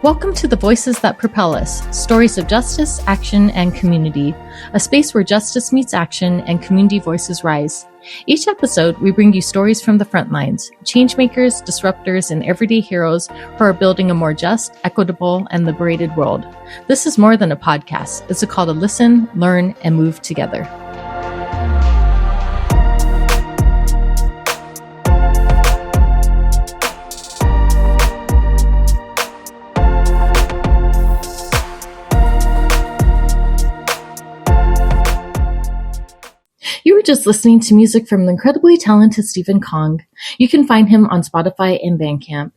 Welcome to the Voices That Propel Us, stories of justice, action, and community, a space where justice meets action and community voices rise. Each episode, we bring you stories from the front lines, changemakers, disruptors, and everyday heroes who are building a more just, equitable, and liberated world. This is more than a podcast. It's a call to listen, learn, and move together. You were just listening to music from the incredibly talented Stephen Kong. You can find him on Spotify and Bandcamp.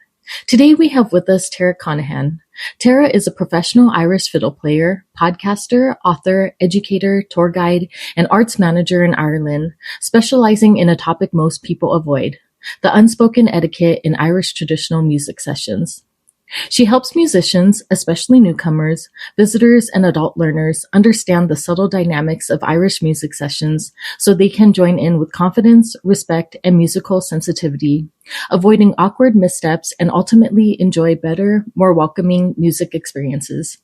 Today we have with us Tara Connaghan. Tara is a professional Irish fiddle player, podcaster, author, educator, tour guide, and arts manager in Ireland, specializing in a topic most people avoid, the unspoken etiquette in Irish traditional music sessions. She helps musicians, especially newcomers, visitors, and adult learners understand the subtle dynamics of Irish music sessions so they can join in with confidence, respect, and musical sensitivity, avoiding awkward missteps and ultimately enjoy better, more welcoming music experiences.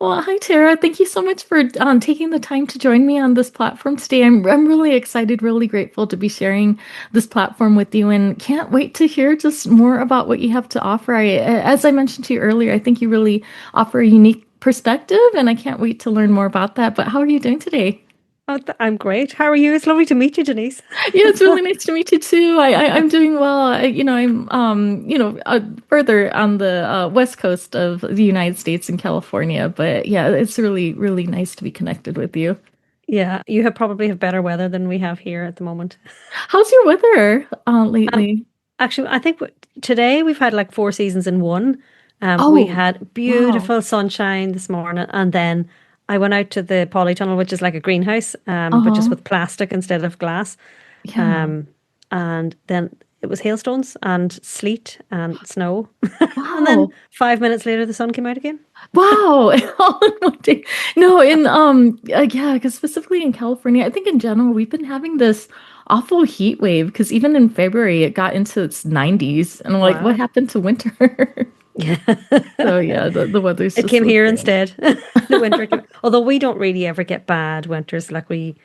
Well, hi, Tara. Thank you so much for taking the time to join me on this platform today. I'm really excited, really grateful to be sharing this platform with you, and can't wait to hear just more about what you have to offer. As I mentioned to you earlier, I think you really offer a unique perspective, and I can't wait to learn more about that. But how are you doing today? Oh, I'm great. How are you? It's lovely to meet you, Denise. Yeah, it's really nice to meet you too. I'm doing well. I'm further on the west coast of the United States in California, but yeah, it's really, really nice to be connected with you. Yeah, you probably have better weather than we have here at the moment. How's your weather lately? Actually, I think today we've had like 4 seasons in one. We Oh, had wow. beautiful sunshine this morning, and then I went out to the polytunnel, which is like a greenhouse, but just Uh-huh. with plastic instead of glass. Yeah. Um, and then it was hailstones and sleet and snow. And then Wow. 5 minutes later, the sun came out again. Wow. All in one day. No, yeah, because specifically in California, I think in general, we've been having this awful heat wave because even in February it got into its 90s. And I'm like, what Wow. happened to winter? Yeah. So yeah, the weather's It just came so here strange. instead. The winter came. Although we don't really ever get bad winters. Like we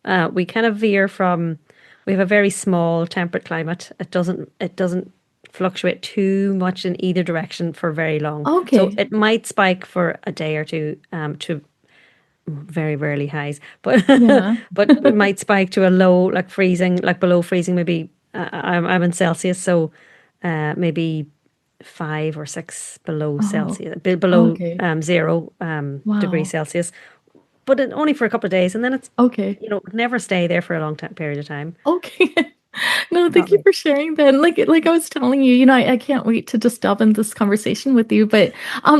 kind of veer from. We have a very small temperate climate. It doesn't fluctuate too much in either direction for very long. So Okay. it might spike for a day or two, to very rarely highs, but Yeah. but it might spike to a low, like freezing, like below freezing. Maybe I'm in Celsius, so maybe 5 or 6 below Oh, Celsius, below okay. 0 degrees Wow. Celsius, but only for a couple of days, and then it's Okay. never stay there for a long time period of time. Okay. No, Not thank you really. for sharing that. And like I was telling you, I can't wait to just delve into this conversation with you. But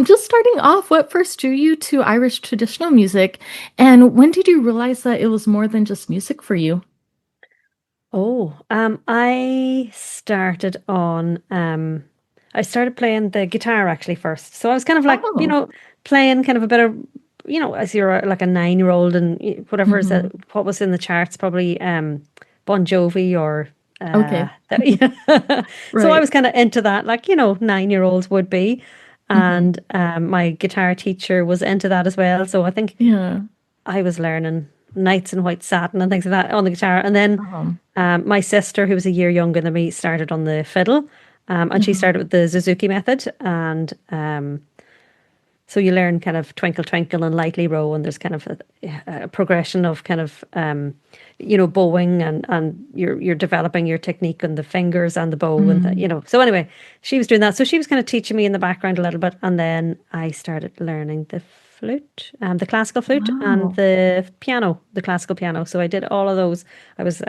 just starting off, what first drew you to Irish traditional music? And when did you realize that it was more than just music for you? I started playing the guitar actually first. So I was kind of like, Oh. playing kind of a bit of, as you're like a 9 year old and whatever is Hmm. it, what was in the charts, probably Bon Jovi or Okay. yeah. So I Right. was kind of into that, like, 9 year olds would be. Hmm. And my guitar teacher was into that as well. So I think Yeah. I was learning Nights in White Satin and things like that on the guitar. And then my sister, who was a year younger than me, started on the fiddle. And she Mhm. started with the Suzuki method. And so you learn kind of Twinkle Twinkle and Lightly Row. And there's kind of a progression of kind of, bowing, and you're developing your technique on the fingers and the bow and Mm. So anyway, she was doing that. So she was kind of teaching me in the background a little bit. And then I started learning the flute, the classical flute, and Wow. the classical piano. So I did all of those. I was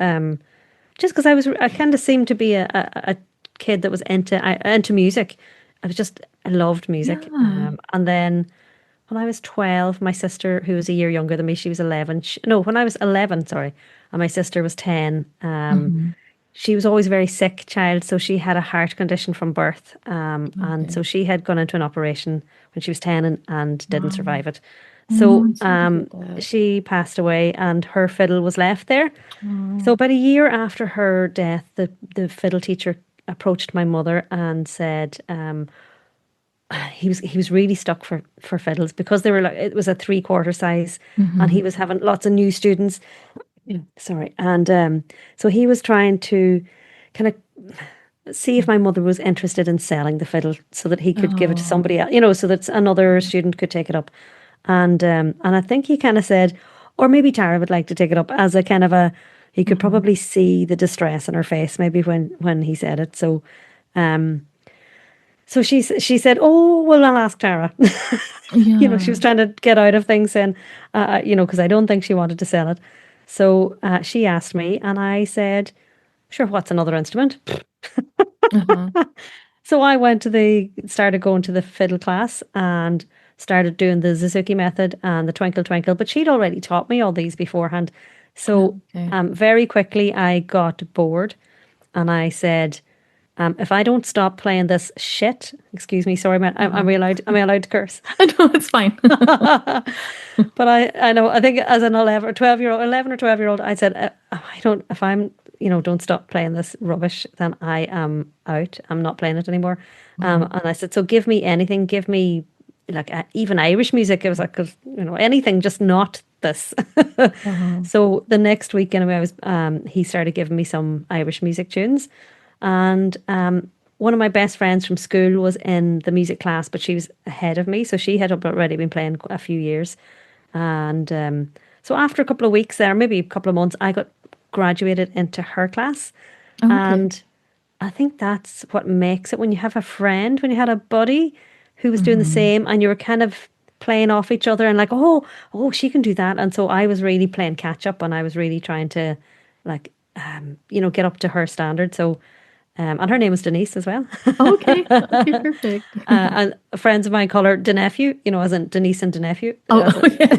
just because I kind of seemed to be a kid that was into music. I loved music. Yeah. And then when I was 12, my sister, who was a year younger than me, she was 11. No, when I was 11, sorry, and my sister was 10. Hmm. She was always a very sick child, so she had a heart condition from birth. And Okay. so she had gone into an operation when she was 10, and didn't Wow. survive it. Oh, So I'm sorry to hear that. she passed away, and her fiddle was left there. So Oh. about a year after her death, the fiddle teacher approached my mother and said, he was really stuck for fiddles because they were like it was a 3/4 size, and he Mhm. was having lots of new students. Sorry, and so he was trying to kind of see if my mother was interested in selling the fiddle so that he could give it to Oh. somebody else, so that another student could take it up. And I think he kind of said, or maybe Tara would like to take it up as a kind of a. He could Mhm. probably see the distress in her face, maybe when he said it. Um, so she said, "Oh, well, I'll ask Tara." She Yeah. was trying to get out of things, and because I don't think she wanted to sell it. So she asked me, and I said, "Sure, what's another instrument?" Uh-huh. So I started going to the fiddle class and started doing the Suzuki method and the twinkle twinkle. But she'd already taught me all these beforehand. So Okay. very quickly I got bored, and I said, if I don't stop playing this shit, excuse me, sorry, man, am Uh-huh. I allowed? Am I allowed to curse? I know it's fine. But I know, I think as an 11 or 12 year old, I said, I don't, if I'm, don't stop playing this rubbish, then I am out. I'm not playing it anymore. Mhm. And I said, so give me anything, give me like even Irish music. It was like, 'cause, anything, just not this. Uh-huh. So the next week, anyway, he started giving me some Irish music tunes. And one of my best friends from school was in the music class, but she was ahead of me. So she had already been playing a few years. And so after a couple of weeks there, maybe a couple of months, I got graduated into her class. Okay. And I think that's what makes it when you have a friend, when you had a buddy who was doing the Mhm. same and you were kind of playing off each other and like, oh, she can do that. And so I was really playing catch up and I was really trying to like, get up to her standard. So, and her name was Denise as well. Okay. Okay, perfect. And friends of mine call her Denephew, as in Denise and Denephew. Oh, yeah.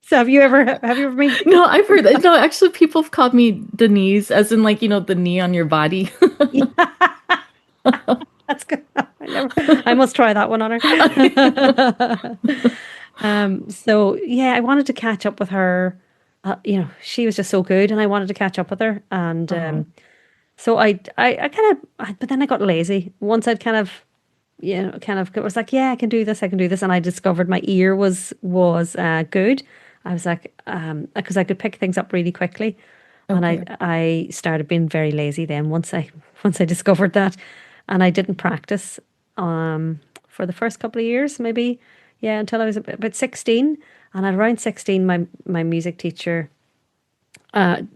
So have you ever been? No, I've heard that. No, actually, people have called me Denise, as in like, the knee on your body. Yeah, that's good. I must try that one on her. So yeah, I wanted to catch up with her. She was just so good, and I wanted to catch up with her. And Uh-huh. so I kind of, but then I got lazy. Once I'd kind of, was like, yeah, I can do this, I can do this, and I discovered my ear was good. I was like, because I could pick things up really quickly, and I Okay. I started being very lazy then once I discovered that, and I didn't practice for the first couple of years, maybe, yeah, until I was about 16. And at around 16, my music teacher,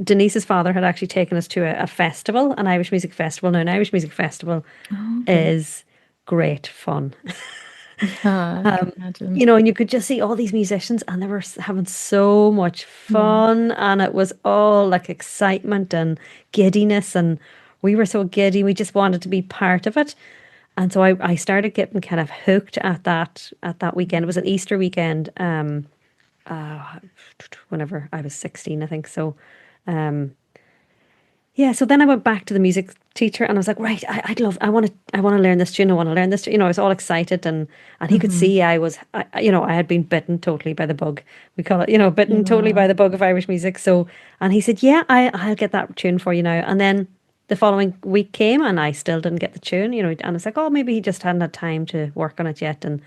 Denise's father, had actually taken us to a festival, an Irish music festival. Now, an Irish music festival Oh, okay. is great fun. Yeah, I can imagine. And you could just see all these musicians, and they were having so much Yeah. fun, and it was all like excitement and giddiness, and we were so giddy, we just wanted to be part of it. And so I started getting kind of hooked at that weekend. It was an Easter weekend, whenever I was 16, I think. So yeah, so then I went back to the music teacher and I was like, right, I want to learn this tune. I want to learn this tune. I was all excited, and he could Hmm. see I had been bitten totally by the bug. We call it, bitten totally Yeah. by the bug of Irish music. So, and he said, yeah, I'll get that tune for you now. And then the following week came and I still didn't get the tune, and I was like, oh, maybe he just hadn't had time to work on it yet. And,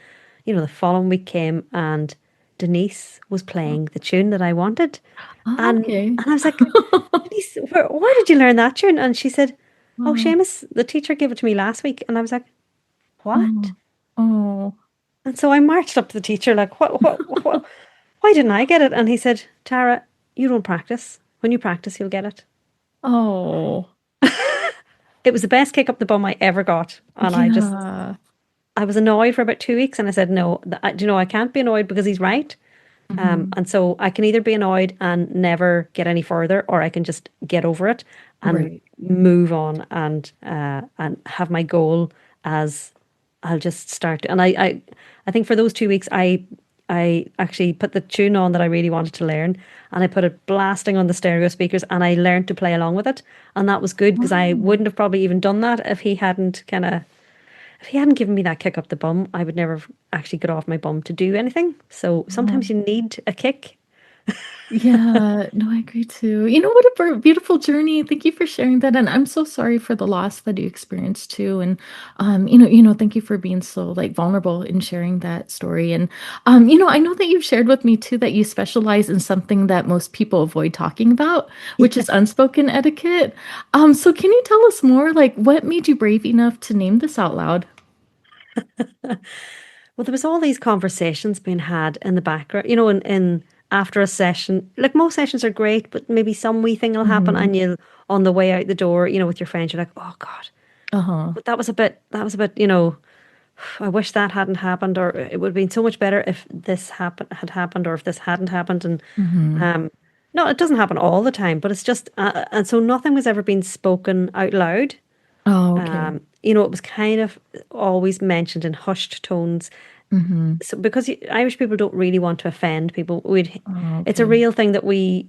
the following week came and Denise was playing the tune that I wanted. Oh, And okay. I was like, Denise, where did you learn that tune? And she said, oh, Oh, Seamus, the teacher gave it to me last week. And I was like, what? oh, oh, And so I marched up to the teacher, like, what, why didn't I get it? And he said, Tara, you don't practice. When you practice, you'll get it. oh. It was the best kick up the bum I ever got. And Yeah. I was annoyed for about 2 weeks. And I said, no, do you know, I can't be annoyed because he's right. Hmm. And so I can either be annoyed and never get any further, or I can just get over it and Right. move on and have my goal as I'll just start. And I think for those 2 weeks, I actually put the tune on that I really wanted to learn, and I put it blasting on the stereo speakers, and I learned to play along with it, and that was good because I Oh. wouldn't have probably even done that if he hadn't given me that kick up the bum. I would never have actually got off my bum to do anything. So sometimes Oh. you need a kick. Yeah, no, I agree too. What a beautiful journey. Thank you for sharing that. And I'm so sorry for the loss that you experienced too. And thank you for being so like vulnerable in sharing that story. And I know that you've shared with me too that you specialize in something that most people avoid talking about, which is unspoken etiquette. So can you tell us more? Like, what made you brave enough to name this out loud? Well, there was all these conversations being had in the background, in after a session. Like most sessions are great, but maybe some wee thing will happen, Hmm. and you'll on the way out the door, with your friends, you're like, oh God, Uh-huh. but that was a bit, I wish that hadn't happened, or it would have been so much better if this had happened, or if this hadn't happened. And Hmm. um, no, it doesn't happen all the time, but it's just, and so nothing was ever being spoken out loud. Oh, okay. It was kind of always mentioned in hushed tones. Hmm. So because Irish people don't really want to offend people, Oh, it's a okay. real thing that we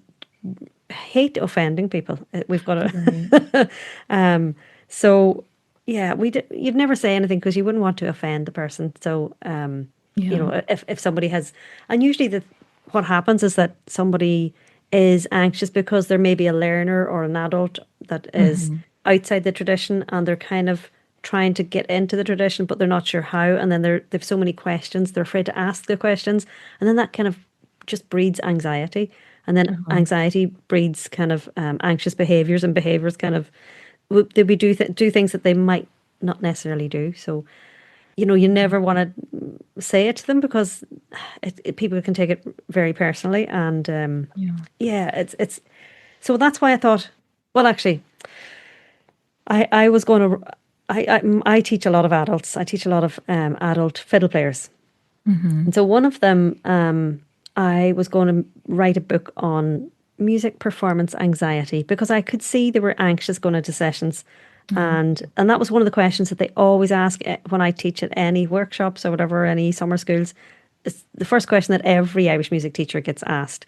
hate offending people. We've got Right. to, so yeah, you'd never say anything because you wouldn't want to offend the person. So, Yeah. if somebody has, and usually what happens is that somebody is anxious because there may be a learner or an adult that is Hmm. outside the tradition and they're kind of trying to get into the tradition, but they're not sure how. And then they've so many questions, they're afraid to ask the questions. And then that kind of just breeds anxiety. And then Uh-huh. anxiety breeds kind of anxious behaviors, and behaviors kind of they we do things that they might not necessarily do. So you never want to say it to them because people can take it very personally. And Yeah. yeah, it's so that's why I thought, well, actually, I was going to. I teach a lot of adults. I teach a lot of adult fiddle players, Hmm. and so one of them, I was going to write a book on music performance anxiety because I could see they were anxious going into sessions. Oh, And that was one of the questions that they always ask when I teach at any workshops or whatever, any summer schools. It's the first question that every Irish music teacher gets asked.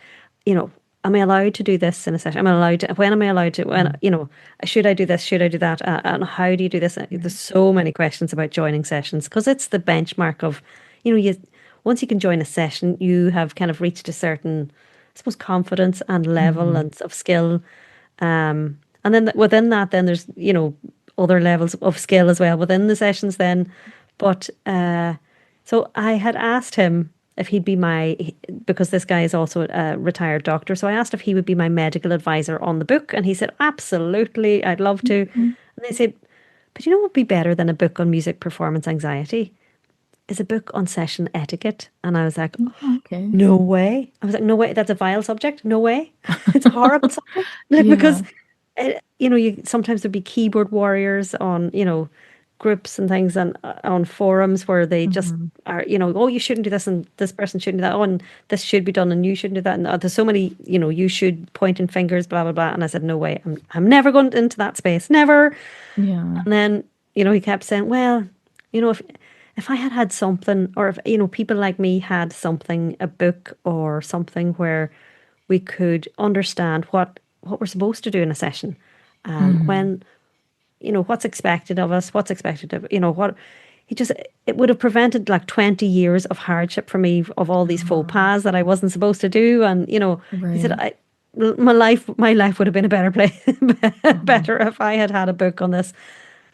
You know, am I allowed to do this in a session? Am I allowed to? When am I allowed to? When mhm. should I do this? Should I do that? And how do you do this? There's Right. so many questions about joining sessions because it's the benchmark of, you once you can join a session, you have kind of reached a certain, I suppose, confidence and level Mhm. and of skill. And then within that, then there's, other levels of skill as well within the sessions then. But so I had asked him if he'd be because this guy is also a retired doctor. So I asked if he would be my medical advisor on the book. And he said, absolutely, I'd love to. Okay. And they said, but you know what would be better than a book on music performance anxiety? Is a book on session etiquette. And I was like, Oh, okay. no way. I was like, no way. That's a vile subject. No way. It's a horrible subject. Like, Yeah. because, you sometimes there'd be keyboard warriors on, groups and things and on forums where they just Mhm. are, oh, you shouldn't do this and this person shouldn't do that. Oh, and this should be done and you shouldn't do that. And there's so many, you should pointing fingers, blah, blah, blah. And I said, no way. I'm never going into that space. Never. Yeah. And then, he kept saying, well, if I had had something, or if, people like me had something, a book or something where we could understand what we're supposed to do in a session, Mhm. when, what's expected of us, what's expected of, what he just, it would have prevented like 20 years of hardship for me, of all these faux Oh, pas that I wasn't supposed to do. And, he said, right. my life would have been a better place, Mhm. better if I had had a book on this.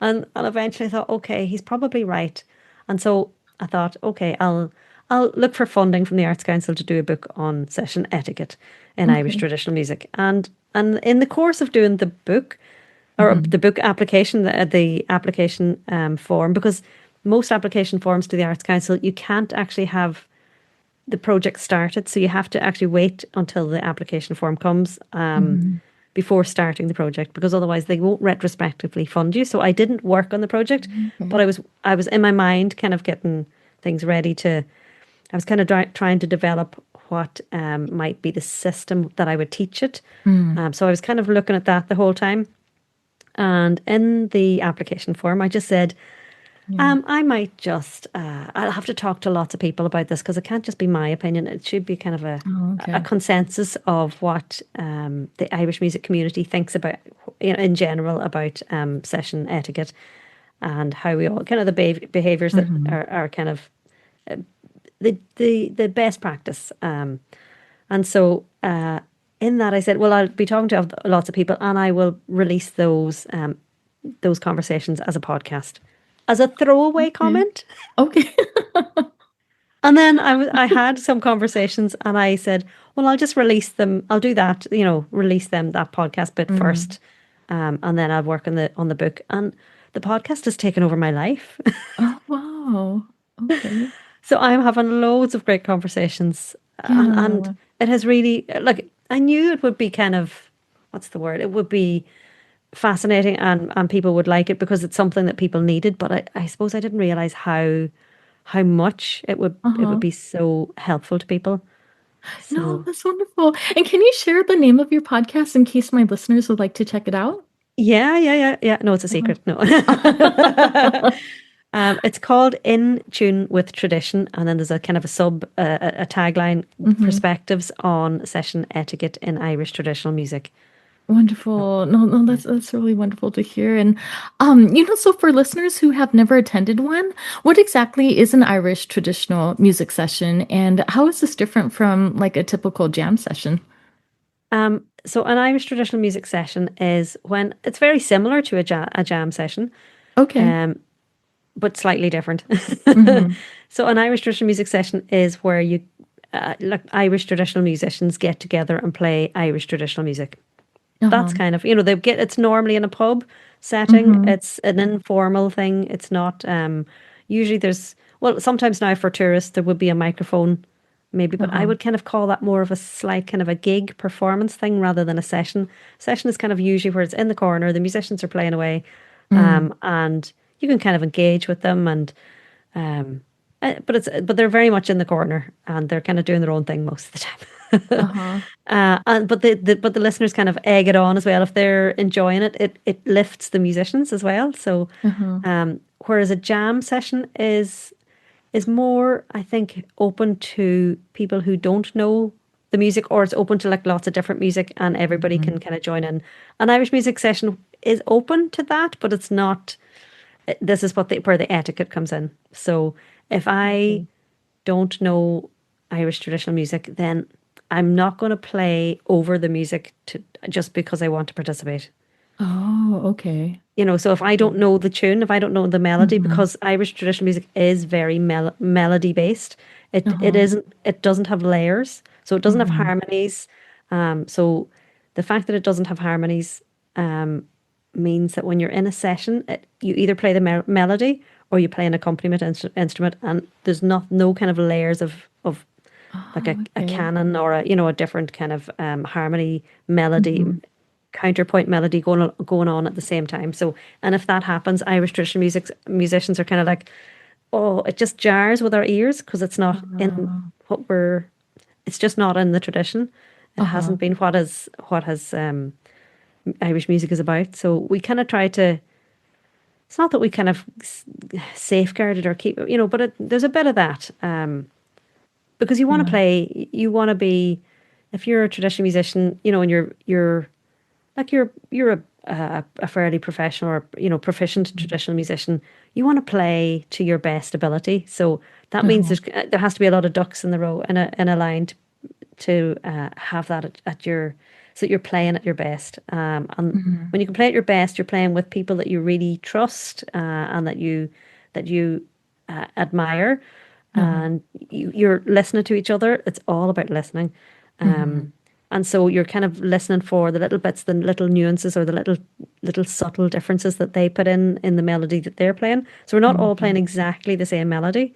And eventually I thought, okay, he's probably right. And so I thought, okay, I'll look for funding from the Arts Council to do a book on session etiquette in Irish Okay. traditional music. And in the course of doing the book, or Mhm. the book application, the application form, because most application forms to the Arts Council, you can't actually have the project started. So you have to actually wait until the application form comes Mhm. before starting the project, because otherwise they won't retrospectively fund you. So I didn't work on the project, but Okay. I was in my mind kind of getting things ready to. I was kind of trying to develop what might be the system that I would teach it. Mm. So I was kind of looking at that the whole time. And in the application form, I just said, Yeah. I might just, I'll have to talk to lots of people about this because it can't just be my opinion. It should be kind of Oh, a okay. consensus of what the Irish music community thinks about, in general, about session etiquette and how we all, kind of the behaviors that Mhm. are kind of the best practice. And so in that I said, well, I'll be talking to lots of people and I will release those conversations as a podcast, as a throwaway Okay. comment. Okay. And then I had some conversations and I said, well, I'll just release them. I'll do that, release them that podcast bit Mm. first. And then I'll work on the book. And the podcast has taken over my life. Oh, wow. Okay. So I'm having loads of great conversations. And Yeah. it has really, like, I knew it would be kind of, what's the word? It would be fascinating and people would like it because it's something that people needed. But I suppose I didn't realize how much it would Uh-huh. be so helpful to people. No, So that's wonderful. And can you share the name of your podcast in case my listeners would like to check it out? yeah, yeah, yeah, yeah. No, it's a secret. No. Uh-huh. It's called In Tune with Tradition, and then there's a kind of a a tagline: hmm perspectives on session etiquette in Irish traditional music. So, Wonderful. No, no, yeah. that's really wonderful to hear. And so for listeners who have never attended one, what exactly is an Irish traditional music session, and how is this different from like a typical jam session? So an Irish traditional music session is when it's very similar to a jam session, Okay. um, but slightly different. Mm-hmm. So an Irish traditional music session is where like Irish traditional musicians get together and play Irish traditional music. That's Uh-huh. kind of, it's normally in a pub setting. Mm-hmm. It's an informal thing. It's not, usually well, sometimes now for tourists, there would be a microphone maybe, but I Uh-huh. would kind of call that more of a slight kind of a gig performance thing rather than a session. Session is kind of usually where it's in the corner, the musicians are playing away, Mm. and you can kind of engage with them um, but they're very much in the corner and they're kind of doing their own thing most of the time. Uh-huh. But the listeners kind of egg it on as well. If they're enjoying it, it lifts the musicians as well. So, Uh-huh. whereas a jam session is more, I think, open to people who don't know the music, or it's open to like lots of different music, and everybody Mm-hmm. can kind of join in. An Irish music session is open to that, but it's not. This is where the etiquette comes in. So, if I Okay. don't know Irish traditional music, then I'm not going to play over the music just because I want to participate. Oh, okay. So if I don't know the tune, if I don't know the melody, Mm-hmm. because Irish traditional music is very melody based, Uh-huh. it doesn't have layers, so it doesn't have Mm-hmm. harmonies. So the fact that it doesn't have harmonies um, means that when you're in a session, you either play the melody or you play an accompaniment instrument, and there's no kind of layers of like Oh, a okay. canon or a different kind of harmony melody Mm-hmm. counterpoint melody going on at the same time. So, and if that happens, Irish traditional musicians are kind of like, oh, it just jars with our ears because it's not in Uh, what we're. It's just not in the tradition. It uh-huh. hasn't been what has Irish music is about. So we kind of try to. It's not that we kind of safeguard it or keep it, but there's a bit of that because you want to Yeah. play. You want to be. If you're a traditional musician, and you're like you're a fairly professional or proficient Mm-hmm. traditional musician, you want to play to your best ability. So that means Uh-huh. there has to be a lot of ducks in the row in a line to have that at your so that you're playing at your best. And Mm-hmm. when you can play at your best, you're playing with people that you really trust and that you admire, Uh-huh. and you're listening to each other. It's all about listening. Mm-hmm. Um, and so you're kind of listening for the little bits, the little nuances, or the little subtle differences that they put in the melody that they're playing. So we're not all Mm-hmm. playing exactly the same melody.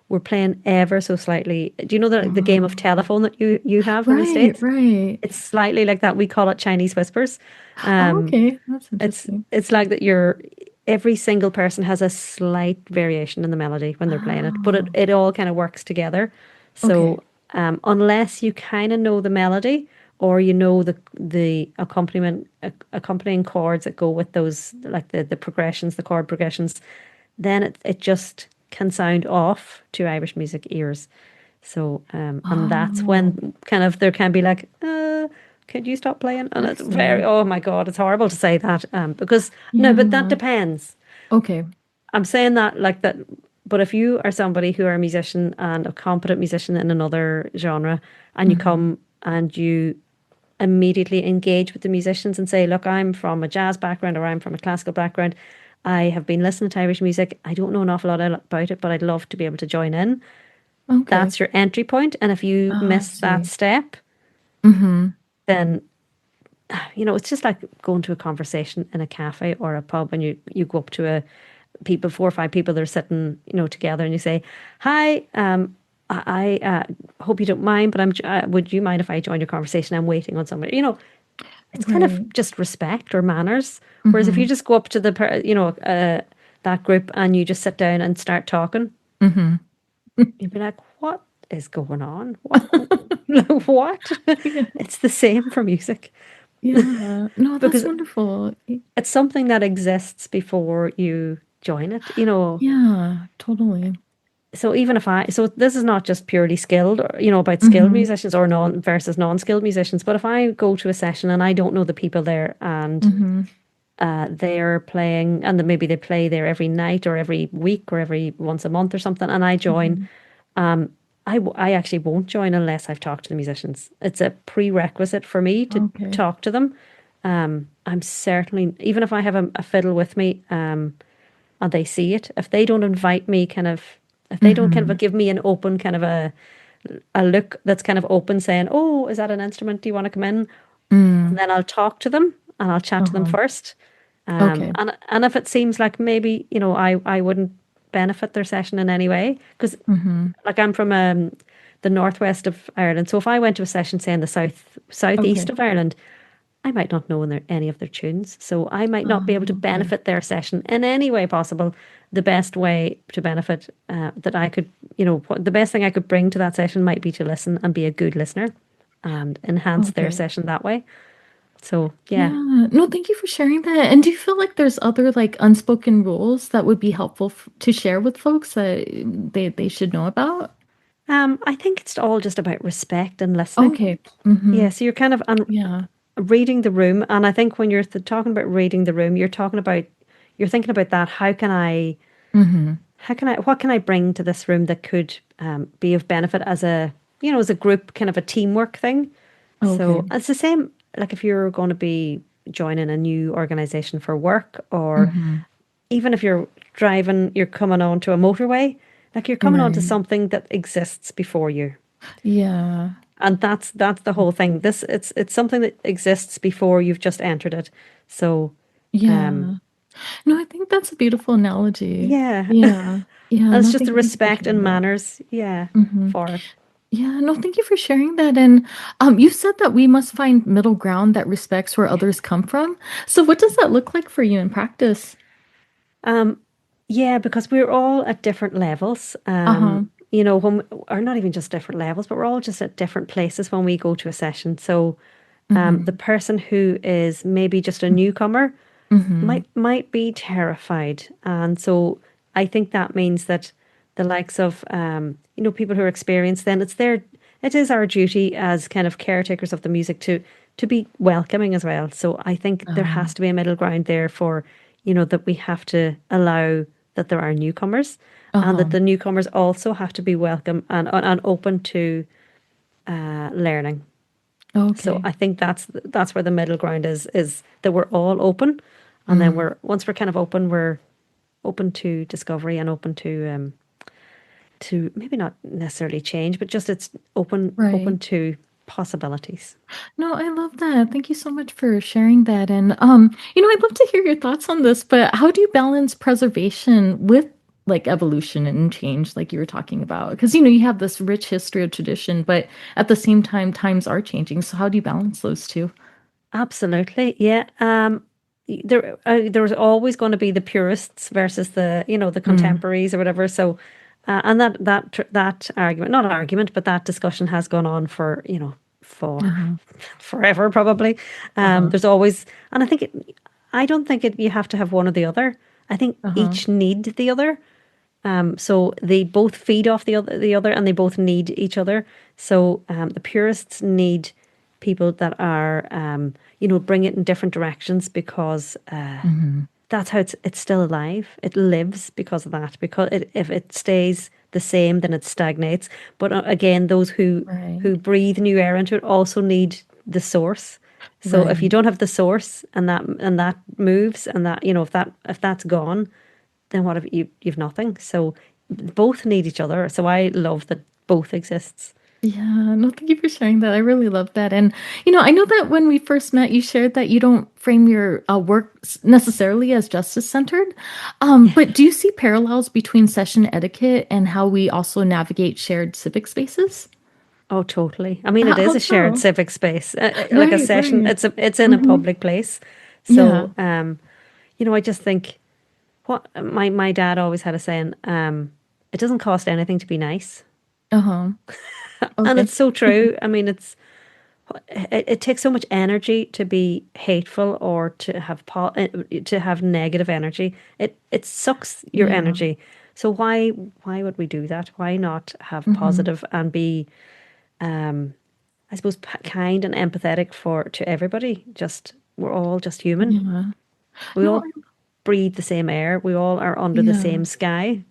We're playing ever so slightly. Do you know the game of Oh. telephone that you have in the Right, States? right. It's slightly like that. We call it Chinese whispers. Oh, Um, okay. That's it's interesting. it's like that every single person has a slight variation in the melody when they're playing it, but it, Oh, it all kind of works together. okay. So unless you kind of know the melody or you know the accompanying chords that go with those, like the progressions, the chord progressions, then it just can sound off to Irish music ears. So, and that's Oh, when kind of there can be like, could you stop playing? And I it's very, see. oh my God, it's horrible to say that. Because no, but that Yeah. depends. Okay. I'm saying that like that. But if you are somebody who are a musician and a competent musician in another genre, and you Mm-hmm. come and you immediately engage with the musicians and say, look, I'm from a jazz background or I'm from a classical background. I have been listening to Irish music. I don't know an awful lot about it, but I'd love to be able to join in. Okay. That's your entry point. And if you Oh, I miss that see. step, Mm-hmm. then it's just like going to a conversation in a cafe or a pub, and you go up to a people, 4 or 5 people that are sitting, together, and you say, "Hi, I hope you don't mind, but would you mind if I join your conversation? I'm waiting on somebody." It's kind of Right. just respect or manners. Whereas if Mm-hmm. you just go up to that group and you just sit down and start talking, Mm-hmm. you'd be like, "What is going on? What? What?" Yeah. It's the same for music Yeah. No, that's because wonderful. it's something that exists before you join it. Yeah, totally. So even if so this is not just purely skilled, or, about skilled Mm-hmm. musicians or non-skilled musicians, but if I go to a session and I don't know the people there, and Mm-hmm. they're playing, and then maybe they play there every night or every week or every once a month or something, and I join, Mm-hmm. I actually won't join unless I've talked to the musicians. It's a prerequisite for me to Okay. talk to them. I'm certainly, even if I have a fiddle with me, and they see it, if they don't invite me, if they don't kind Mm-hmm. of give me an open kind of a look that's kind of open, saying, "Oh, is that an instrument? Do you want to come in?" And Mm. then I'll talk to them and I'll chat to them Uh-huh. first. Okay. And if it seems like maybe I wouldn't benefit their session in any way, because Mm-hmm. like I'm from the northwest of Ireland, so if I went to a session, say in the southeast Okay. of Ireland, I might not know any of their tunes, so I might not be able to Okay. benefit their session in any way possible. The best way to benefit that I could, the best thing I could bring to that session might be to listen and be a good listener and enhance their Okay. session that way. So yeah, Yeah. No, thank you for sharing that. And do you feel like there's other like unspoken rules that would be helpful to share with folks that they should know about? I think it's all just about respect and listening. Okay. Mm-hmm. Yeah, so you're kind of Yeah. reading the room, and I think when you're talking about reading the room, you're thinking about that. Mm-hmm. What can I bring to this room that could be of benefit as as a group, kind of a teamwork thing. Okay. So it's the same, like if you're going to be joining a new organization for work, or Mm-hmm. even if you're driving, you're coming onto a motorway, like you're coming onto Right. something that exists before you. Yeah. And that's the whole thing. It's something that exists before you've just entered it. So, um, Yeah. No, I think that's a beautiful analogy. yeah. Yeah. Yeah. And it's No, just the thank you for respect sharing and that. manners, yeah, Mm-hmm. for it. Yeah, no, thank you for sharing that. And you said that we must find middle ground that respects where Yeah. others come from. So what does that look like for you in practice? Um, yeah, because we're all at different levels. Uh-huh. Or not even just different levels, but we're all just at different places when we go to a session. So, the Mm-hmm. person who is maybe just a newcomer Mm-hmm. might be terrified, and so I think that means that the likes of people who are experienced, then it is our duty as kind of caretakers of the music to be welcoming as well. So I think there Uh, has to be a middle ground there for that we have to allow that there are newcomers, and that uh-huh. the newcomers also have to be welcome and open to learning. So Okay. I think that's where the middle ground is that we're all open, and then Mm. once we're kind of open, we're open to discovery and open to maybe not necessarily change, but just it's open Right. to possibilities. No, I love that. Thank you so much for sharing that. And I'd love to hear your thoughts on this, but how do you balance preservation with like evolution and change like you were talking about? Because you have this rich history of tradition, but at the same time times are changing. So how do you balance those two? Absolutely, yeah. There's always going to be the purists versus the Mm. contemporaries or whatever. So, and that argument, not argument, but that discussion has gone on for Uh-huh. forever probably. Uh-huh. There's always, and I don't think you have to have one or the other. I think Uh-huh. each need the other. So they both feed off the other, and they both need each other. So the purists need people that are, bring it in different directions, because Hmm. that's how it's still alive. It lives because of that. Because if it stays the the same, then it stagnates. But again, those Right. who breathe new air into it also need the source. So if you Right. don't have the source and that moves and that, if that's gone, then what have you've nothing. So both need each other. So I love that both exists. Yeah, no, thank you for sharing that. I really love that. And, I know that when we first met, you shared that you don't frame your work necessarily as justice centered. But do you see parallels between session etiquette and how we also navigate shared civic spaces? Oh, totally. I mean, it is How a shared so? civic space, like a Right, session. right. It's in a Hmm. public place. Yeah. So, I just think what my dad always had a saying, it doesn't cost anything to be nice. Uh-huh. And Okay. it's so true. I mean, it takes so much energy to be hateful or to have negative energy. It sucks your Yeah. energy. So why would we do that? Why not have Hmm. positive and be, um, I suppose, kind and empathetic to everybody? Just we're all just human. Yeah. We No, all breathe the same air. We all are under the yeah. same sky.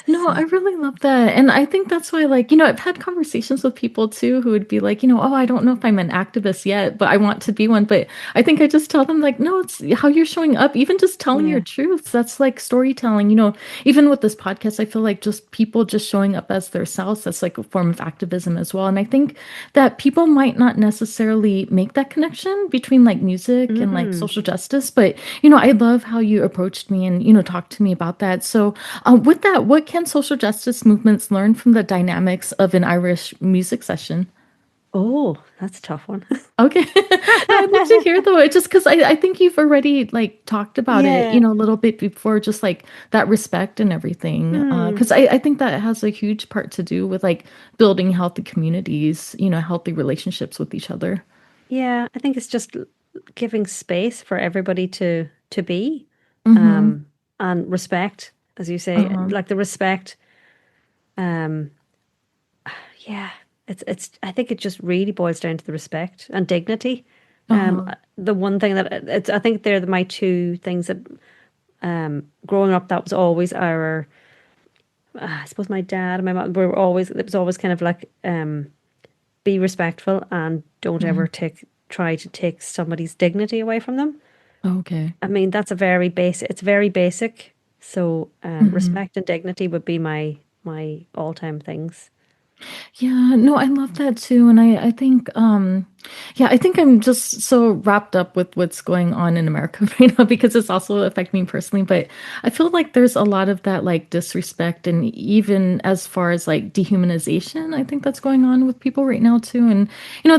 No, So I really love that. And I think that's why, like, I've had conversations with people too who would be like, oh, I don't know if I'm an activist yet, but I want to be one. But I think I just tell them, like, no, it's how you're showing up, even just telling your yeah. truths. That's like storytelling. Even with this podcast, I feel like just people just showing up as themselves, that's like a form of activism as well. And I think that people might not necessarily make that connection between like music and like Mm. social justice. But, I love how you approached me and, talked to me about that. So, with that, what can social justice movements learn from the dynamics of an Irish music session? Oh, that's a tough one. Okay. No, I'd love to hear though. It's just because I think you've already like talked about it, Yeah. a little bit before, just like that respect and everything. Hmm. Because I think that has a huge part to do with like building healthy communities, healthy relationships with each other. Yeah, I think it's just giving space for everybody to be, Mm-hmm. um, and respect, as you say, Uh-huh. like the respect. Um, yeah, it's. I think it just really boils down to the respect and dignity. Uh-huh. The one thing that it's. I think they're my two things that, growing up, that was always our. I suppose my dad and my mom were always. It was always kind of like, be respectful and don't Hmm. ever try to take somebody's dignity away from them. Okay. I mean, that's a very basic, it's very basic. So, Mm-hmm. respect and dignity would be my all-time things. Yeah, no, I love that too. And I think, yeah, I think I'm just so wrapped up with what's going on in America right now because it's also affecting me personally. But I feel like there's a lot of that like disrespect and even as far as like dehumanization, I think that's going on with people right now too. And,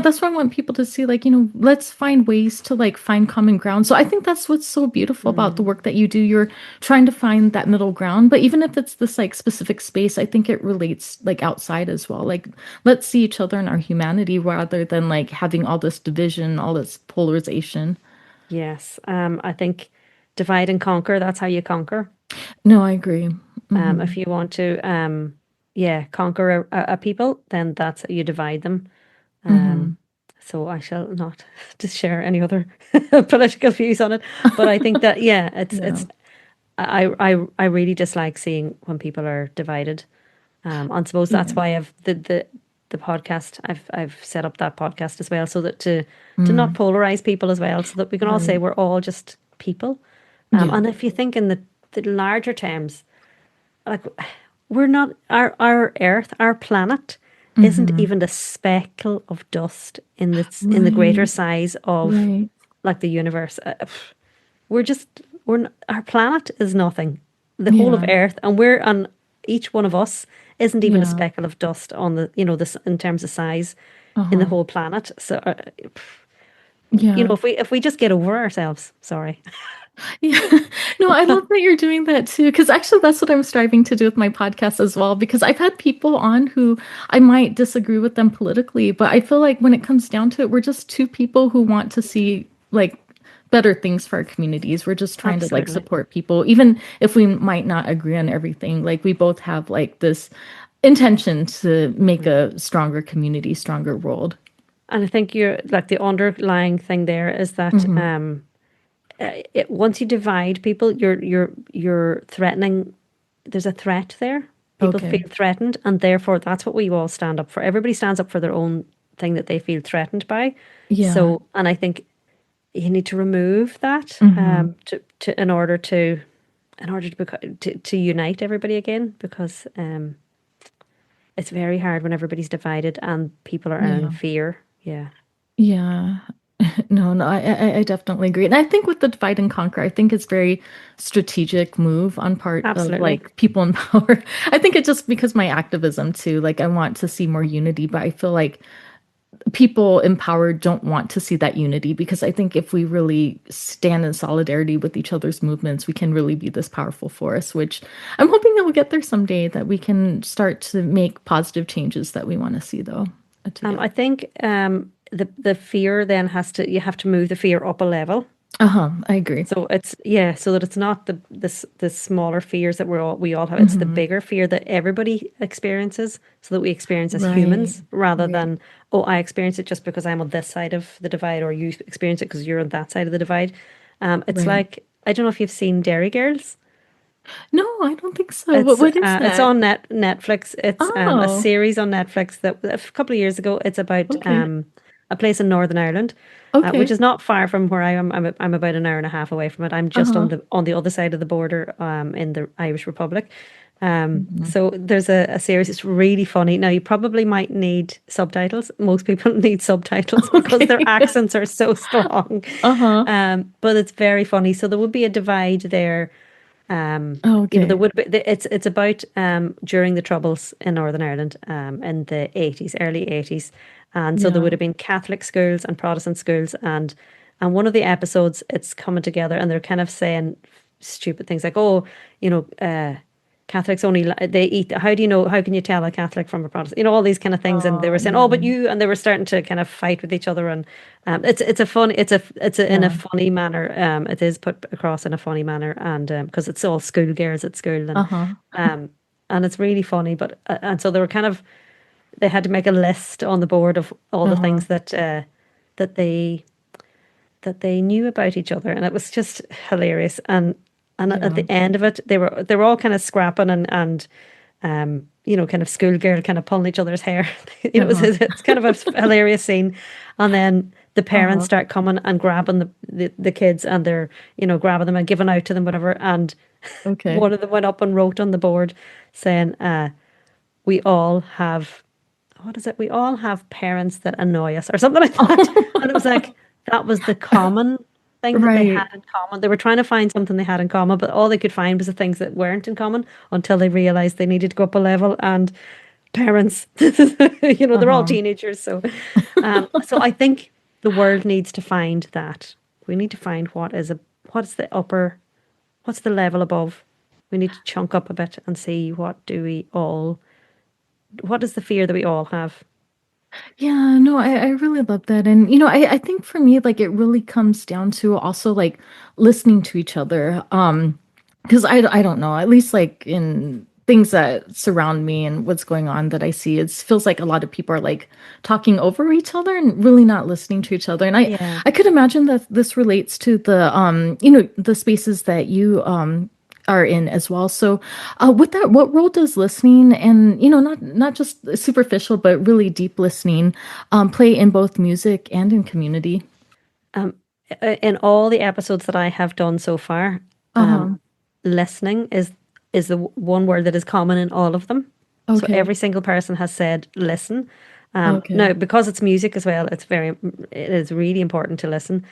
that's why I want people to see like, let's find ways to like find common ground. So I think that's what's so beautiful about the Mm. work that you do. You're trying to find that middle ground. But even if it's this like specific space, I think it relates like outside as well. Like, let's see each other in our humanity rather than like having all this division, all this polarization. Yes. I think divide and conquer, that's how you conquer. No, I agree. Hmm. If you want to, yeah, conquer a people, then that's you divide them. Um, Hmm. so I shall not just share any other political views on it. But I think that, yeah, Yeah. I really dislike seeing when people are divided. And suppose that's Yeah. why I've the podcast I've set up that podcast as well, so that to not Mm. polarize people as well, so that we can all say Right. we're all just people. Yeah. And if you think in the larger terms, like we're not our Earth, our planet, isn't Hmm. even a speckle of dust in the greater Right. size of Right. like the universe. We're just our planet is nothing. The whole of Yeah. Earth, and we're on each one of us isn't even a Yeah. speckle of dust on the this in terms of size in the Uh-huh. whole planet. So Yeah. if we just get over ourselves, sorry. Yeah. No, I love that you're doing that too. Because actually, that's what I'm striving to do with my podcast as well. Because I've had people on who I might disagree with them politically, but I feel like when it comes down to it, we're just two people who want to see like better things for our communities. We're just trying to like Absolutely. support people, even if we might not agree on everything. Like we both have like this intention to make Mm. a stronger community, stronger world. And I think you're like the underlying thing there is that, Hmm. once you divide people, you're threatening. There's a threat there. People Okay. feel threatened, and therefore that's what we all stand up for. Everybody stands up for their own thing that they feel threatened by. Yeah. So, and I think you need to remove that Hmm. in order to unite everybody again, because it's very hard when everybody's divided and people are in Yeah. fear. Yeah, Yeah. No, no, I definitely agree. And I think with the divide and conquer, I think it's very strategic move on part of absolutely. like people in power. I think it's just because my activism too, like I want to see more unity, but I feel like people in power don't want to see that unity because I think if we really stand in solidarity with each other's movements, we can really be this powerful force, which I'm hoping that we'll get there someday, that we can start to make positive changes that we want to see though together. I think the fear then you have to move the fear up a level. Uh-huh, I agree. So it's yeah, so that it's not the smaller fears that we all have. It's the Hmm. bigger fear that everybody experiences, so that we experience as Right, humans rather right. than, oh, I experience it just because I'm on this side of the divide, or you experience it because you're on that side of the divide. It's Right. like, I don't know if you've seen Dairy Girls. No, I don't think so. What is It's that? on Netflix. It's a Oh, series on Netflix that a couple of years ago. It's about okay. a place in Northern Ireland, which Okay. is not far from where I am. I'm about an hour and a half away from it. I'm just Uh-huh. on the other side of the border, in the Irish Republic. Mhm. So there's a series. It's really funny. Now you probably might need subtitles. Most people need subtitles because their Okay. accents are so strong. Uh-huh. But it's very funny. So there would be a divide there. There Okay. would be. It's about during the Troubles in Northern Ireland, in the 80s, early 80s, and so there would Yeah. have been Catholic schools and Protestant schools, and one of the episodes, it's coming together, and they're kind of saying stupid things like, oh, you know, Catholics only they eat. How do you know? How can you tell a Catholic from a Protestant? You know, all these kind of things. And they Oh, were saying, "Oh, but yeah. you," and they were starting to kind of fight with each other. And it's a fun, in a Yeah. funny manner. It is put across in a funny manner, and because it's all schoolgirls at school, Uh-huh. um, and it's really funny. But and so they were kind of, they had to make a list on the board of all the Uh-huh. things that they that they knew about each other, and it was just hilarious. And at Yeah. the end of it, they were all kind of scrapping and kind of schoolgirl kind of pulling each other's hair. Uh-huh. It's kind of a hilarious scene. And then the parents Uh-huh. start coming and grabbing the kids, and they're, grabbing them and giving out to them, whatever. And Okay. one of them went up and wrote on the board saying, we all have, what is it? We all have parents that annoy us, or something like that. And it was like, that was the common thing that they had Right. in common. They were trying to find something they had in common, but all they could find was the things that weren't in common, until they realized they needed to go up a level. And parents, they're all Uh-huh. teenagers. So I think the world needs to find that. We need to find what's the upper, what's the level above. We need to chunk up a bit and see what is the fear that we all have. Yeah, no, I really love that. And I think for me, like it really comes down to also like listening to each other. Because I don't know, at least like in things that surround me and what's going on that I see, it feels like a lot of people are like talking over each other and really not listening to each other. And Yeah. I could imagine that this relates to the spaces that you are in as well. So, with that, what role does listening and not just superficial but really deep listening play in both music and in community? Um, in all the episodes that I have done so far, um, Uh-huh. listening is the one word that is common in all of them. So Okay. every single person has said listen. Okay. Now, because it's music as well, it is really important to listen.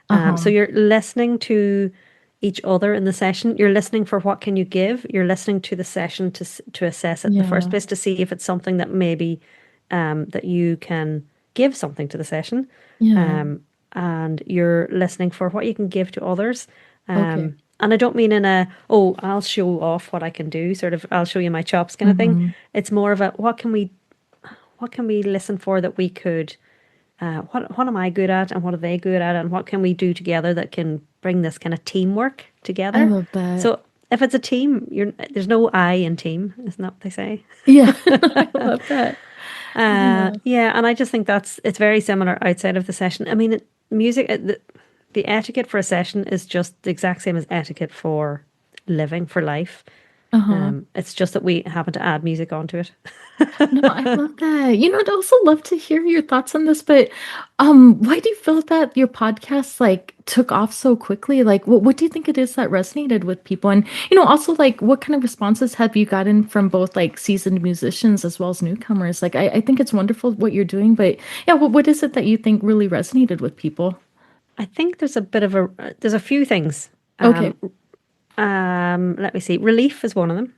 So Uh-huh. you're listening to each other in the session. You're listening for what can you give. You're listening to the session to assess it in the first Yeah. place, to see if it's something that maybe that you can give something to the session. Yeah. Um, and you're listening for what you can give to others. Okay. And I don't mean in a, oh, I'll show off what I can do, sort of, I'll show you my chops kind of thing. Mm-hmm. It's more of a, what can we listen for that we could, what am I good at and what are they good at, and what can we do together that can bring this kind of teamwork I together. love that. So if it's a team, there's no I in team, isn't that what they say? Yeah. I love that. Yeah. Yeah, and I just think it's very similar outside of the session. I mean, music, the etiquette for a session is just the exact same as etiquette for living, for life. Uh-huh. It's just that we happen to add music onto it. No, I love that. I'd also love to hear your thoughts on this, but why do you feel that your podcast like took off so quickly? Like what do you think it is that resonated with people? And also like what kind of responses have you gotten from both like seasoned musicians as well as newcomers? Like I think it's wonderful what you're doing, but yeah, what is it that you think really resonated with people? I think there's a few things. Okay. Let me see. Relief is one of them.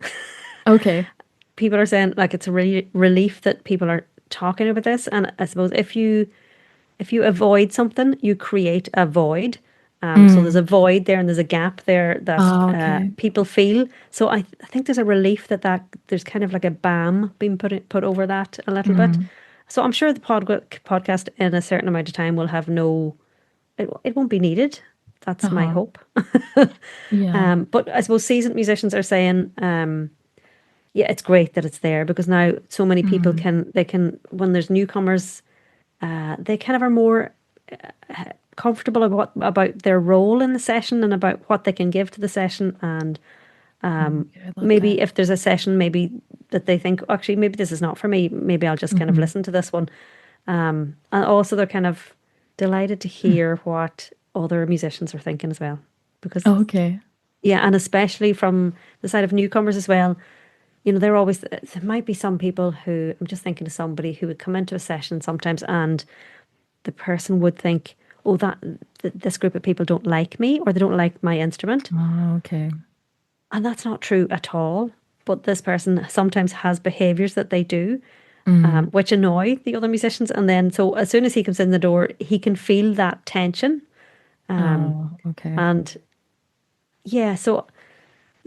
Okay. People are saying like it's a relief that people are talking about this, and I suppose if you avoid something, you create a void. So there's Mm. a void there, and there's a gap there that Oh, okay. people feel. So I think there's a relief that there's kind of like a balm being put over that a little bit. Mm. So I'm sure the podcast in a certain amount of time will have it won't be needed. That's my Uh-huh. hope. Yeah. But I suppose seasoned musicians are saying, yeah, it's great that it's there because now so many people Mm. when there's newcomers, they kind of are more comfortable about their role in the session and about what they can give to the session. And Okay, I love maybe that. if there's a session, maybe that they think, actually, maybe this is not for me. Maybe I'll just kind of Hmm. listen to this one. And also they're kind of delighted to hear what other musicians are thinking as well. Because, Okay. yeah, and especially from the side of newcomers as well, there might be some people who, I'm just thinking of somebody who would come into a session sometimes and the person would think, oh, this group of people don't like me or they don't like my instrument. Oh, okay. And that's not true at all. But this person sometimes has behaviors that they do, Mm. which annoy the other musicians. And then, so as soon as he comes in the door, he can feel that tension. Oh, okay. And yeah, so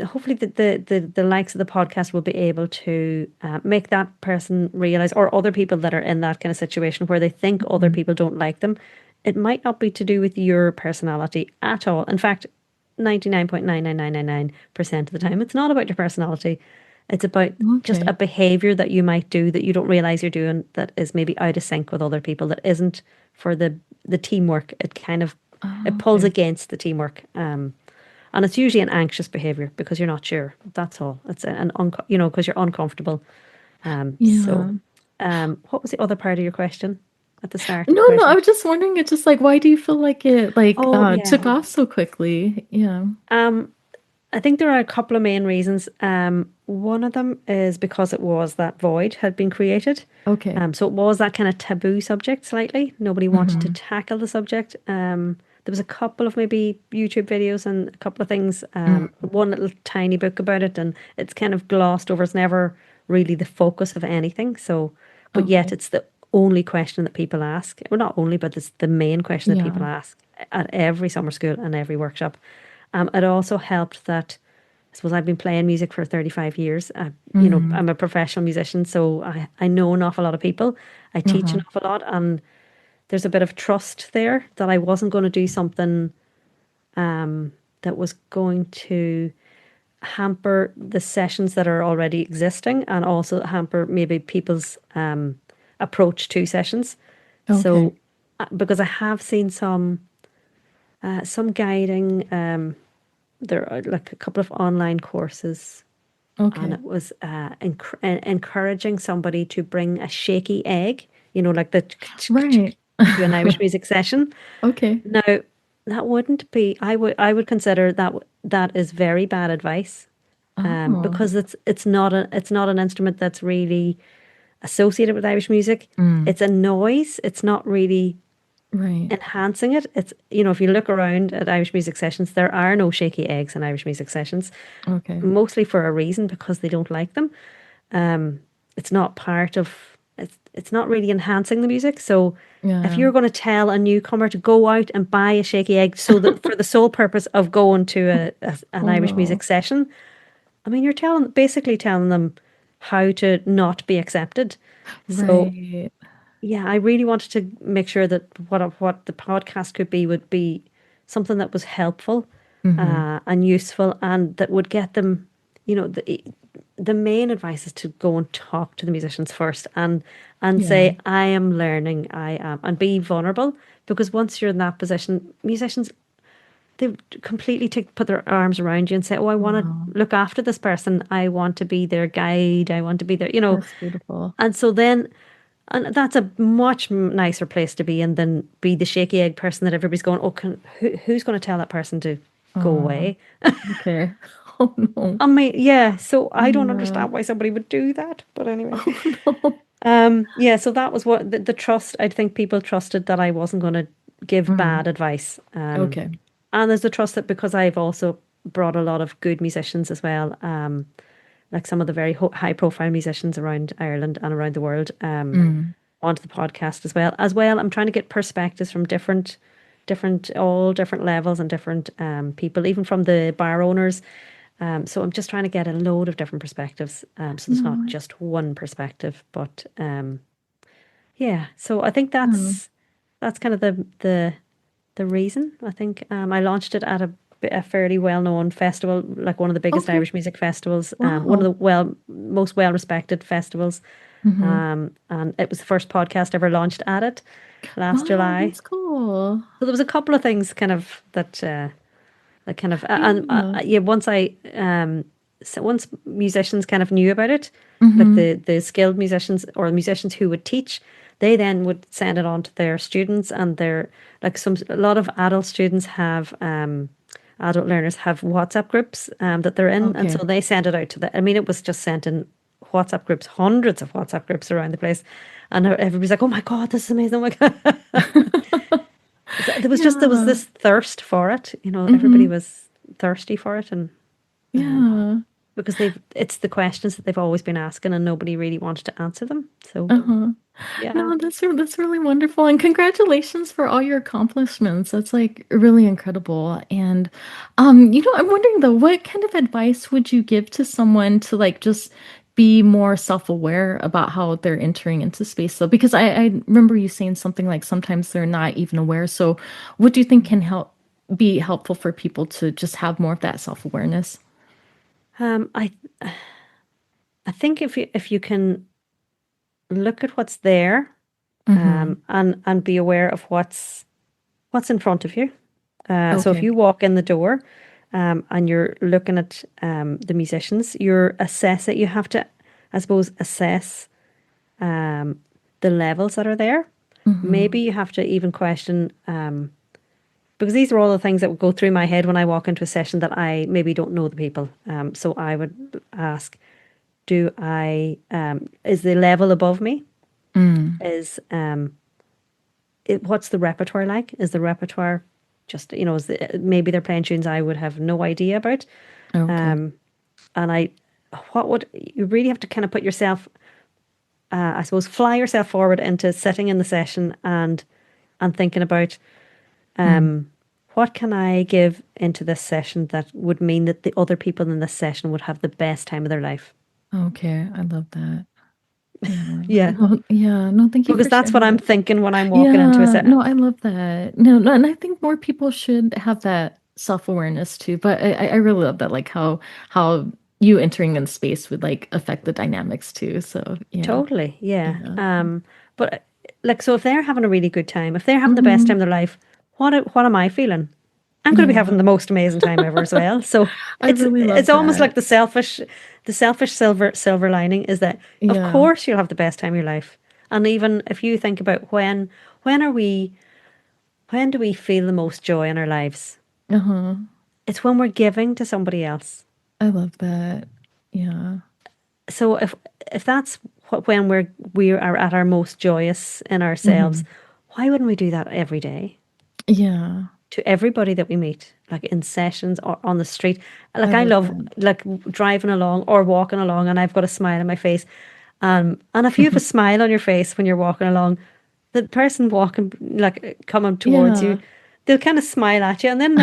hopefully the likes of the podcast will be able to make that person realize, or other people that are in that kind of situation where they think other Mm. people don't like them. It might not be to do with your personality at all. In fact, 99.99999% of the time, it's not about your personality. It's about just a Okay. behavior that you might do that you don't realize you're doing that is maybe out of sync with other people, that isn't for the teamwork. It Oh, pulls okay. against the teamwork. And it's usually an anxious behavior because you're not sure. That's all. It's because you're uncomfortable. So, Yeah. what was the other part of your question at the start of the No, no, I question? was just wondering, it's just like, why do you feel like it like Oh, yeah. took off so quickly? Yeah. Um, I think there are a couple of main reasons. One of them is because it was that void had been created. Okay. So it was that kind of taboo subject slightly. Nobody wanted to Mm-hmm. tackle the subject. There was a couple of maybe YouTube videos and a couple of things, one little tiny book about it, and it's kind of glossed over. It's never really the focus of anything. So, but yet Okay. it's the only question that people ask. Well, not only, but it's the main question that people Yeah. ask at every summer school and every workshop. It also helped that I suppose I've been playing music for 35 years. Mm. I'm a professional musician, so I know an awful lot of people. I teach Uh-huh. an awful lot, and there's a bit of trust there that I wasn't going to do something that was going to hamper the sessions that are already existing and also hamper maybe people's approach to sessions. Okay. So, because I have seen some guiding, there are like a couple of online courses, and Okay. it was encouraging somebody to bring a shaky egg, like the Right. to an Irish music session. Okay. Now, that wouldn't be. I would consider that is very bad advice, Oh. because it's not an instrument that's really associated with Irish music. Mm. It's a noise. It's not really Right. enhancing it. It's, if you look around at Irish music sessions, there are no shaky eggs in Irish music sessions, Okay. mostly for a reason because they don't like them. It's not part of it's not really enhancing the music. So if Yeah. you're going to tell a newcomer to go out and buy a shaky egg so that for the sole purpose of going to an Oh Irish no. music session, I mean, you're basically telling them how to not be accepted. So Right. yeah, I really wanted to make sure that what the podcast could be would be something that was helpful, Mm-hmm. and useful, and that would get them, the main advice is to go and talk to the musicians first and Yeah. say, I am learning, I am, and be vulnerable, because once you're in that position, musicians, they completely put their arms around you and say, "Oh, I want Wow. to look after this person. I want to be their guide. I want to be their, you know." That's beautiful. And so then, and that's a much nicer place to be in than be the shaky egg person that everybody's going, "Oh, who's going to tell that person to go Oh, away?" okay. Oh no. I mean, yeah. So I don't Yeah. understand why somebody would do that. But anyway, Oh no. yeah. So that was what the trust. I think people trusted that I wasn't going to give Mm, bad advice. okay. And there's the trust that because I've also brought a lot of good musicians as well, like some of the very high profile musicians around Ireland and around the world, Mm, onto the podcast as well. As well, I'm trying to get perspectives from all different levels and different people, even from the bar owners. So I'm just trying to get a load of different perspectives. So there's not no, just one perspective, but yeah. So I think no. that's kind of the reason. I think I launched it at a fairly well-known festival, like one of the biggest Okay. Irish music festivals, one of Wow. the most well-respected festivals. Mm-hmm. And it was the first podcast ever launched at it last Wow, July. that's cool. So there was a couple of things kind of that kind of and Yeah. yeah, so once musicians kind of knew about it, like Mm-hmm. the skilled musicians or musicians who would teach, they then would send it on to their students and their like a lot of adult students have adult learners have WhatsApp groups that they're in, and so Okay. they send it out to the. I mean, it was just sent in WhatsApp groups, hundreds of WhatsApp groups around the place, and everybody's like, "Oh my God, this is amazing! Oh my God!" So there was Yeah. this thirst for it, you know, everybody Mm-hmm. was thirsty for it, and Yeah. because it's the questions that they've always been asking and nobody really wanted to answer them. So Uh-huh. yeah, No, that's really wonderful. And congratulations for all your accomplishments. That's like really incredible. And I'm wondering though, what kind of advice would you give to someone to like just be more self-aware about how they're entering into space though? Because I remember you saying something like sometimes they're not even aware. So what do you think can be helpful for people to just have more of that self-awareness? um, I I think if you can look at what's there, Mm-hmm. and be aware of what's in front of you. So if Okay. you walk in the door, and you're looking at the musicians, you're assess it. You have to, I suppose, assess the levels that are there. Mm-hmm. Maybe you have to even question, because these are all the things that would go through my head when I walk into a session that I maybe don't know the people. So I would ask, is the level above me? Mm. Is what's the repertoire like? Is the repertoire just, maybe they're playing tunes I would have no idea about? Okay. Um, and you really have to kind of put yourself, I suppose, fly yourself forward into sitting in the session and thinking about Mm. what can I give into this session that would mean that the other people in this session would have the best time of their life. Okay. I love that. Yeah. Yeah, No, yeah. No, thank you because for that's what sharing I'm that. thinking when I'm walking into a Yeah. set. No, I love that. No, no, and I think more people should have that self-awareness too. But I really love that, like how you entering in space would like affect the dynamics too. So yeah. Totally, yeah. Yeah. But like, so if they're having a really good time, if they're having the best Hmm. time of their life, what am I feeling? I'm going to be having Yeah. the most amazing time ever as well. So I it's really it's love almost like that. the selfish silver lining is that of Yeah. course you'll have the best time of your life. And even if you think about when are we when do we feel the most joy in our lives? Uh-huh. It's when we're giving to somebody else. I love that. Yeah. So if that's when we are at our most joyous in ourselves, Hmm. why wouldn't we do that every day Yeah. to everybody that we meet, like in sessions or on the street? I Like I love love that. like driving along or walking along, and I've got a smile on my face. And if you have a smile on your face when you're walking along, the person walking like coming towards you, Yeah. they'll kind of smile at you, and then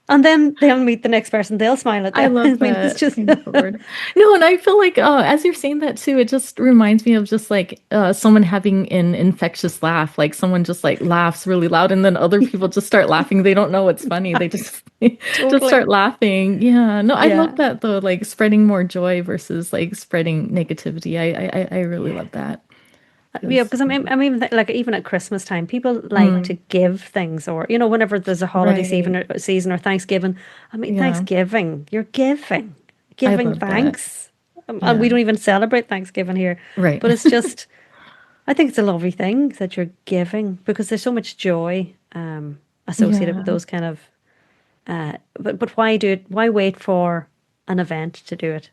and then they'll meet the next person, they'll smile at I them. love I mean, it's that just paying it forward. No, and I feel like as you're saying that too, it just reminds me of just like someone having an infectious laugh. Like someone just like laughs really loud, and then other people just start laughing. They don't know what's funny. They just just totally, start laughing. Yeah. No, I love yeah. that though. Like spreading more joy versus like spreading negativity. I really Yeah. love that. Yeah, Because because I'm even like even at Christmas time, people like to mm, give things, or whenever there's a holiday right, season or Thanksgiving. I mean, yeah, Thanksgiving, you're I giving love that. thanks, and we Yeah, don't even celebrate Thanksgiving here, right. but it's just I think it's a lovely thing that you're giving because there's so much joy associated with Yeah. those kind of. But why do it? Why wait for an event to do it?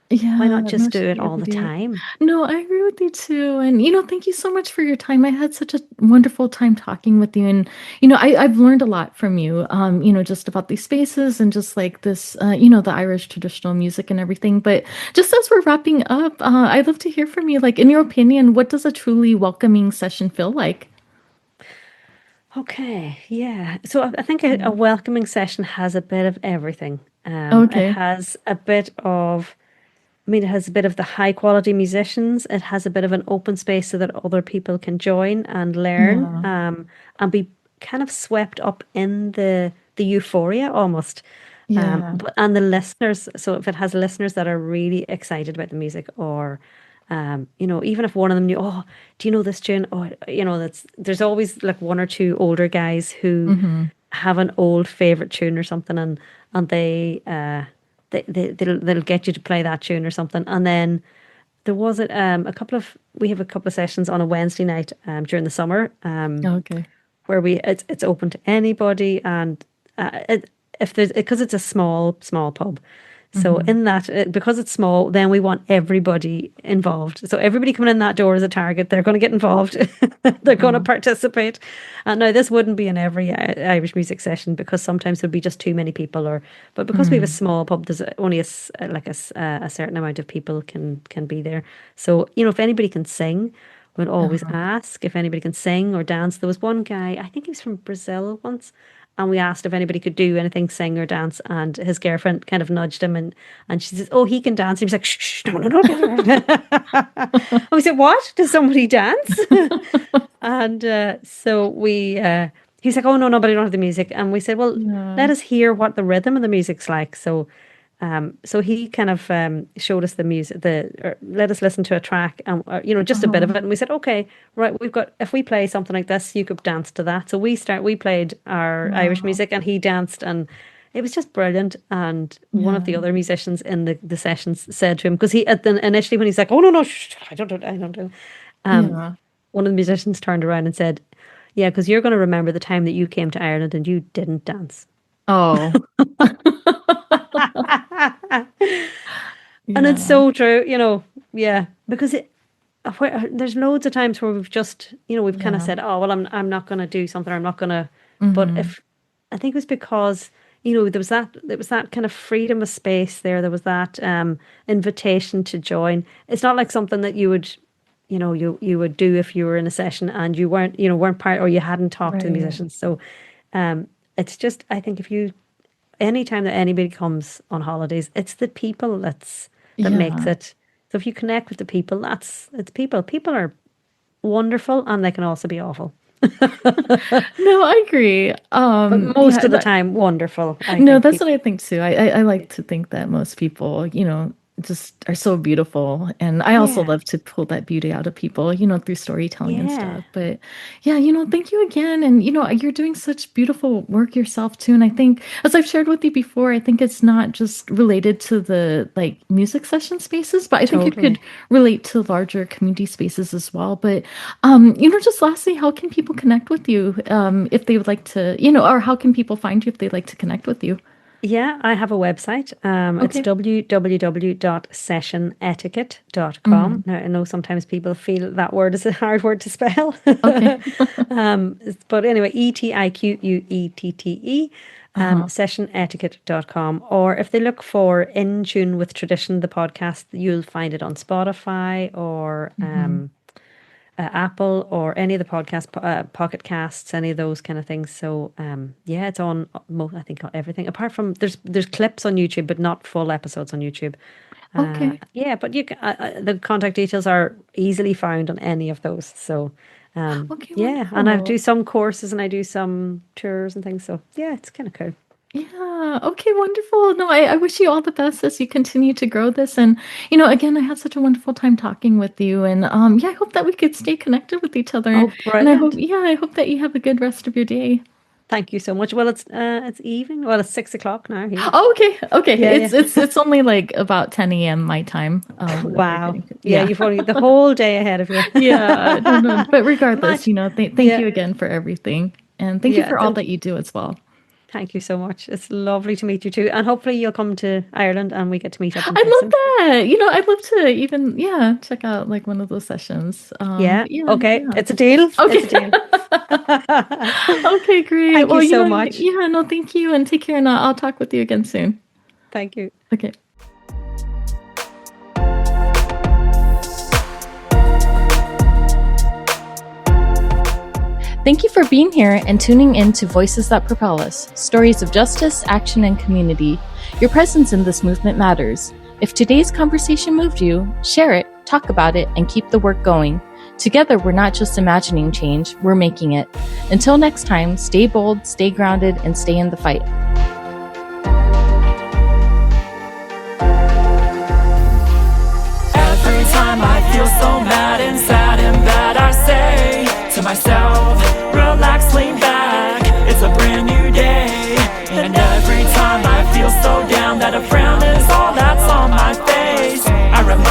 Why not Yeah, no, just it do should it be all every the day. time? No, I agree with you too. And, thank you so much for your time. I had such a wonderful time talking with you. And, I've learned a lot from you, just about these spaces and just like this, the Irish traditional music and everything. But just as we're wrapping up, I'd love to hear from you. Like, in your opinion, what does a truly welcoming session feel like? Okay, yeah. So I think a Mm. welcoming session has a bit of everything. It Okay. has a bit of, I mean, it has a bit of the high quality musicians. It has a bit of an open space so that other people can join and learn, Yeah. and be kind of swept up in the euphoria almost. Yeah. But the listeners, so if it has listeners that are really excited about the music, or even if one of them knew, oh, do you know this tune? Oh, there's always like one or two older guys who Hmm. have an old favorite tune or something, and they'll get you to play that tune or something, and then there was we have a couple of sessions on a Wednesday night during the summer Okay. where it's open to anybody, and if there's because it's a small pub, so Hmm. in that because it's small, then we want everybody involved. So everybody coming in that door is a target. They're going to get involved. They're going to Hmm. participate. And now this wouldn't be in every Irish music session because sometimes there'd be just too many people, but because we have a Hmm. small pub, there's only a certain amount of people can be there. So if anybody can sing. We'll always Uh-huh. ask if anybody can sing or dance. There was one guy, I think he was from Brazil once, and we asked if anybody could do anything, sing or dance, and his girlfriend kind of nudged him, and she says, "Oh, he can dance." And he was like, "Shh, shh, no, no, no, no, no." And we said, "What? Does somebody dance?" And so he's like, "Oh no, no, but I don't have the music." And we said, "Well, let Yeah. us hear what the rhythm of the music's like." So he kind of showed us the music, or let us listen to a track, and just a bit of Uh-huh. it. And we said, okay, right, if we play something like this, you could dance to that. So we played our Irish Wow. music, and he danced, and it was just brilliant. And one of Yeah. the other musicians in the sessions said to him, because initially when he's like, oh no no, shh, I don't do, um, Yeah. one of the musicians turned around and said, yeah, because you're going to remember the time that you came to Ireland and you didn't dance. Oh. And it's Yeah. so true, yeah, because there's loads of times where we've kind of Yeah. said, oh, well, I'm not going to do something, I'm not going to, but Hmm. if I think it was because, there was that kind of freedom of space there. There was that invitation to join. It's not like something that you would do if you were in a session and you weren't part or you hadn't talked to the Right. musicians. So it's just, I think if you anytime that anybody comes on holidays, it's the people that makes Yeah. it. So if you connect with the people, it's people. People are wonderful and they can also be awful. No, I agree. But most Yeah, of the time, wonderful, I no, think. that's what People, I think too. I like to think that most people, just are so beautiful. And I also yeah, love to pull that beauty out of people, through storytelling and yeah, stuff. But yeah, thank you again. And, you're doing such beautiful work yourself too. And I think, as I've shared with you before, I think it's not just related to the like music session spaces, but I think it could totally. relate to larger community spaces as well. But, just lastly, how can people connect with you if they would like to, or how can people find you if they'd like to connect with you? Yeah, I have a website. It's Okay. www.sessionetiquette.com. Hmm. Now, I know sometimes people feel that word is a hard word to spell. Okay. But anyway, etiquette, Uh-huh. sessionetiquette.com. Or if they look for In Tune with Tradition, the podcast, you'll find it on Spotify or Hmm. Apple or any of the Pocket Casts, any of those kind of things. So yeah, it's on I think on everything. Apart from there's clips on YouTube, but not full episodes on YouTube. Okay. Yeah, but the contact details are easily found on any of those. So Okay, yeah, and I do wonderful. some courses and I do some tours and things. So yeah, it's kind of cool. Yeah. Okay, wonderful. No, I wish you all the best as you continue to grow this. And, again, I had such a wonderful time talking with you. And yeah, I hope that we could stay connected with each other. Oh, And brilliant. I hope that you have a good rest of your day. Thank you so much. Well, it's evening. Well, it's 6 o'clock now here. Oh, okay. Okay. Yeah, yeah. It's only like about 10 a.m. my time. When we're Wow. getting to, Yeah, yeah. you've only the whole day ahead of you. Yeah. No, no. But regardless, Much. thank Yeah, you again for everything. And thank you yeah. for all that you do as well. Thank you so much. It's lovely to meet you too. And hopefully you'll come to Ireland and we get to meet up in I'd love person. that. I'd love to even, yeah, check out like one of those sessions. Yeah. But yeah, Okay. yeah. It's a deal. It's a Okay. deal. Okay, great. Thank you Well, so much. yeah, no, thank you and take care and I'll talk with you again soon. Thank you. Okay. Thank you for being here and tuning in to Voices That Propel Us, stories of justice, action, and community. Your presence in this movement matters. If today's conversation moved you, share it, talk about it, and keep the work going. Together, we're not just imagining change, we're making it. Until next time, stay bold, stay grounded, and stay in the fight. Every time I feel so mad and sad and bad, I say to myself, relax, lean back, it's a brand new day. And every time I feel so down that a frown is all that's on my face, I remind